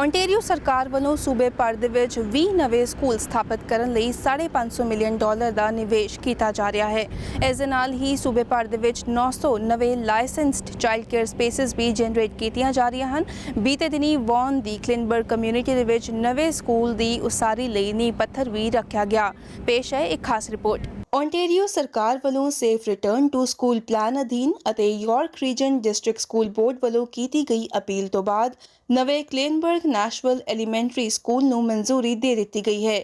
Ontario सरकार ਵੱਲੋਂ ਸੂਬੇ ਭਰ ਦੇ ਵਿੱਚ 20 ਨਵੇਂ ਸਕੂਲ ਸਥਾਪਿਤ ਕਰਨ ਲਈ $550 ਮਿਲੀਅਨ ਦਾ ਨਿਵੇਸ਼ ਕੀਤਾ ਜਾ ਰਿਹਾ ਹੈ। ਇਸ ਦੇ ਨਾਲ ਹੀ ਸੂਬੇ ਭਰ ਦੇ ਵਿੱਚ 900 ਨਵੇਂ ਲਾਇਸੈਂਸਡ ਚਾਈਲਡ ਕੇਅਰ ਸਪੇਸਿਸ ਵੀ ਜਨਰੇਟ ਕੀਤੀਆਂ ਜਾ ਰਹੀਆਂ ਹਨ। ਬੀਤੇ ਦਿਨੀ ਵੌਨ ਦੀ ਕਲਿਨਬਰਗ ਕਮਿਊਨਿਟੀ ਦੇ ਵਿੱਚ ਨਵੇਂ ਸਕੂਲ ਦੀ ਉਸਾਰੀ ਲਈ ਨੀਂਹ ਪੱਥਰ ਵੀ ਰੱਖਿਆ ਗਿਆ। ਪੇਸ਼ ਹੈ ਇੱਕ ਖਾਸ ਰਿਪੋर्ट। ओंटारियो सरकार ਵੱਲੋਂ safe return to school plan ਅਧੀਨ ਅਤੇ York region district school board ਵੱਲੋਂ ਕੀਤੀ ਗਈ ਅਪੀਲ ਤੋਂ ਬਾਅਦ ਨਵੇਂ ਕਲਿਨਬਰਗ ਨੈਸ਼ਨਲ ਐਲੀਮੈਂਟਰੀ ਸਕੂਲ ਨੂੰ ਮਨਜ਼ੂਰੀ ਦੇ ਦਿੱਤੀ ਗਈ ਹੈ।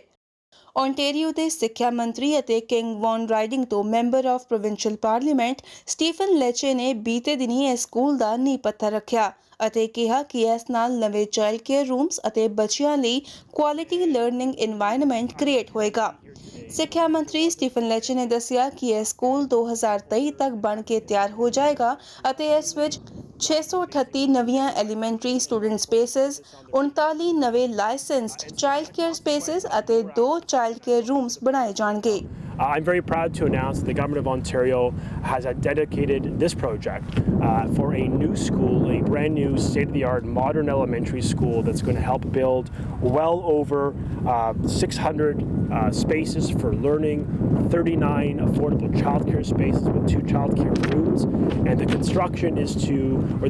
ओंटारियो ਦੇ ਸਿੱਖਿਆ ਮੰਤਰੀ ਅਤੇ ਕਿੰਗ ਵੌਨ ਰਾਈਡਿੰਗ ਤੋਂ member of provincial parliament Stephen Lecce ਨੇ ਬੀਤੇ ਦਿਨੀ ਇਸ ਸਕੂਲ ਦਾ ਨੀਂਹ ਪੱਥਰ ਰੱਖਿਆ ਅਤੇ ਕਿਹਾ ਕਿ ਇਸ ਨਾਲ ਨਵੇਂ ਚਾਈਲਡ ਕੇਅਰ ਰੂਮਸ ਅਤੇ ਬੱਚਿਆਂ ਲਈ ਕੁਆਲਿਟੀ ਲਰਨਿੰਗ এনवायरमेंट ਕ੍ਰੀਏਟ ਹੋਏਗਾ। ਸਿੱਖਿਆ ਮੰਤਰੀ ਸਟੀਫਨ ਲੈਚੇ ਨੇ ਦੱਸਿਆ ਕਿ ਇਹ ਸਕੂਲ 2023 ਤੱਕ ਬਣ ਕੇ ਤਿਆਰ ਹੋ ਜਾਏਗਾ ਅਤੇ ਇਸ ਵਿੱਚ 638 ਨਵੀਆਂ ਐਲੀਮੈਂਟਰੀ ਸਟੂਡੈਂਟ ਸਪੇਸਿਸ, 39 ਨਵੇਂ ਲਾਇਸੈਂਸਡ ਚਾਈਲਡ ਕੇਅਰ ਸਪੇਸਿਸ ਅਤੇ 2 ਚਾਈਲਡ ਕੇਅਰ ਰੂਮਸ ਬਣਾਏ ਜਾਣਗੇ। I'm very proud to announce that the Government of Ontario has dedicated this project for a new school, a brand new state-of-the-art modern elementary school that's going to help build well over 600 spaces for learning, 39 affordable childcare spaces with 2 childcare rooms, and the construction is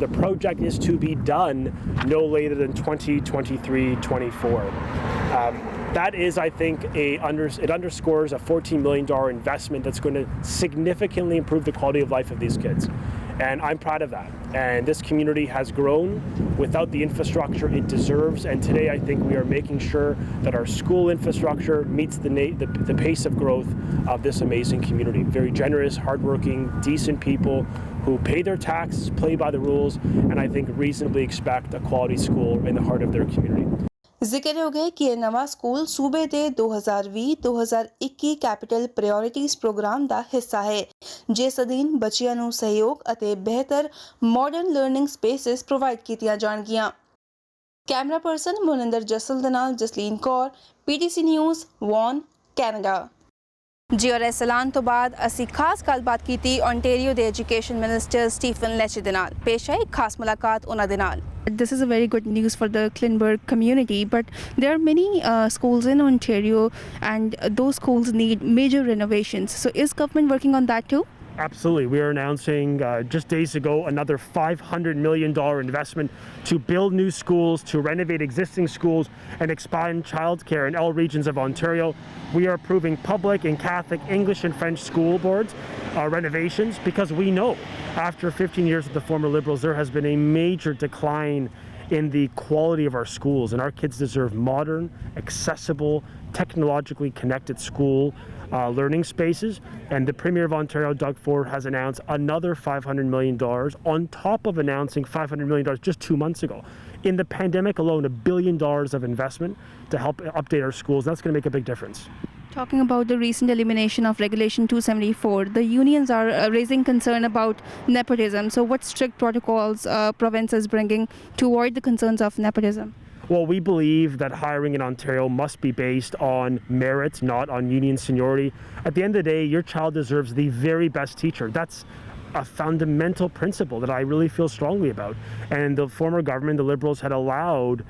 the project is to be done no later than 2023-24. That is, I think, it underscores a $14 million investment that's going to significantly improve the quality of life of these kids. And I'm proud of that. And this community has grown without the infrastructure it deserves. And today, I think we are making sure that our school infrastructure meets the pace of growth of this amazing community. Very generous, hardworking, decent people who pay their taxes, play by the rules, and I think reasonably expect a quality school in the heart of their community. ਜ਼ਿਕਰ ਹੋ ਗਿਆ ਕਿ ਇਹ ਨਵਾਂ school ਸੂਬੇ ਦੇ 2020-2021 capital priorities programme ਦਾ ਹਿੱਸਾ ਹੈ, ਜਿਸ ਅਧੀਨ ਬੱਚਿਆਂ ਨੂੰ ਸਹਿਯੋਗ ਅਤੇ ਬਿਹਤਰ ਮਾਡਰਨ ਲਰਨਿੰਗ ਸਪੇਸਿਸ ਪ੍ਰੋਵਾਈਡ ਕੀਤੀਆਂ ਜਾਣਗੀਆਂ। ਕੈਮਰਾ ਪਰਸਨ ਮਨਿੰਦਰ ਜਸਲ ਦੇ ਨਾਲ Jasleen Kaur, PTC news, won, Canada. ਜੀ ਔਰ ਇਸ ਐਲਾਨ ਤੋਂ ਬਾਅਦ ਅਸੀਂ ਖਾਸ ਗੱਲਬਾਤ ਕੀਤੀ ओंटारियो ਦੇ ਐਜੂਕੇਸ਼ਨ ਮਿਨਿਸਟਰ ਸਟੀਫਨ ਲੈਚੇ ਦੇ ਨਾਲ। ਪੇਸ਼ ਹੈ ਇੱਕ ਖਾਸ ਮੁਲਾਕਾਤ ਉਹਨਾਂ ਦੇ ਨਾਲ। This is a very good news for the Klinberg community, but there are many schools in Ontario and those schools need major renovations. So is government working on that too? Absolutely. We are announcing just days ago another $500 million investment to build new schools, to renovate existing schools, and expand childcare in all regions of Ontario. We are approving public and Catholic English and French school boards renovations because we know after 15 years with the former Liberals there has been a major decline in the quality of our schools, and our kids deserve modern, accessible, technologically connected school learning spaces. And the Premier of Ontario, Doug Ford, has announced another $500 million on top of announcing $500 million just 2 months ago. In the pandemic alone, $1 billion of investment to help update our schools. That's going to make a big difference. Talking about the recent elimination of Regulation 274, the unions are raising concern about nepotism. So what strict protocols province is bringing to avoid the concerns of nepotism? Well, we believe that hiring in Ontario must be based on merit, not on union seniority. At the end of the day, your child deserves the very best teacher. That's a fundamental principle that I really feel strongly about. And the former government, the Liberals, had allowed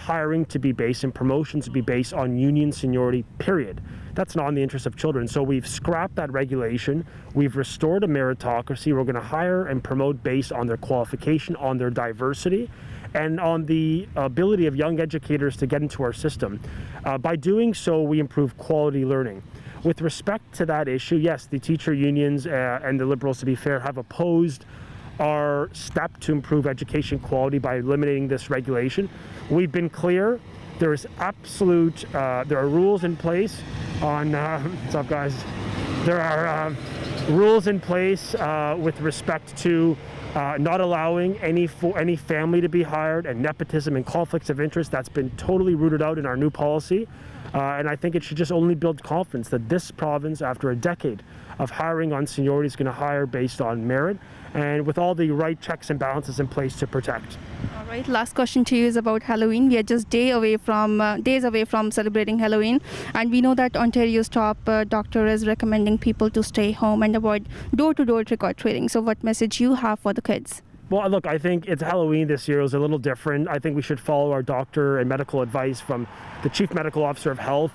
hiring to be based and promotions to be based on union seniority, period. That's not in the interest of children. So we've scrapped that regulation. We've restored a meritocracy. We're going to hire and promote based on their qualification, on their diversity, and on the ability of young educators to get into our system. By doing so, we improve quality learning. With respect to that issue, yes, the teacher unions and the Liberals, to be fair, have opposed our step to improve education quality by eliminating this regulation. We've been clear. There is there are rules in place on, what's up guys? There are rules in place with respect to not allowing any family to be hired, and nepotism and conflicts of interest. That's been totally rooted out in our new policy. And I think it should just only build confidence that this province, after a decade of hiring on seniority, is going to hire based on merit and with all the right checks and balances in place to protect. All right, last question to you is about Halloween. We are just days away from celebrating Halloween, and we know that Ontario's top doctor is recommending people to stay home and avoid door-to-door trick-or-treating. So what message you have for the kids? Well, look, I think it's Halloween this year. It was a little different. I think we should follow our doctor and medical advice from the Chief Medical Officer of Health.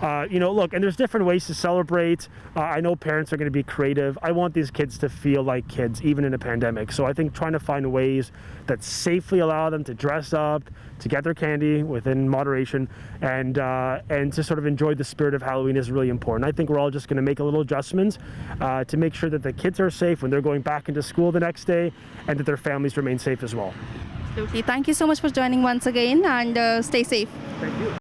Look, and there's different ways to celebrate. I know parents are going to be creative. I want these kids to feel like kids, even in a pandemic. So I think trying to find ways that safely allow them to dress up, to get their candy within moderation, and to sort of enjoy the spirit of Halloween is really important. I think we're all just going to make a little adjustments to make sure that the kids are safe when they're going back into school the next day, and that their families remain safe as well. Absolutely. Thank you so much for joining once again, and stay safe. Thank you.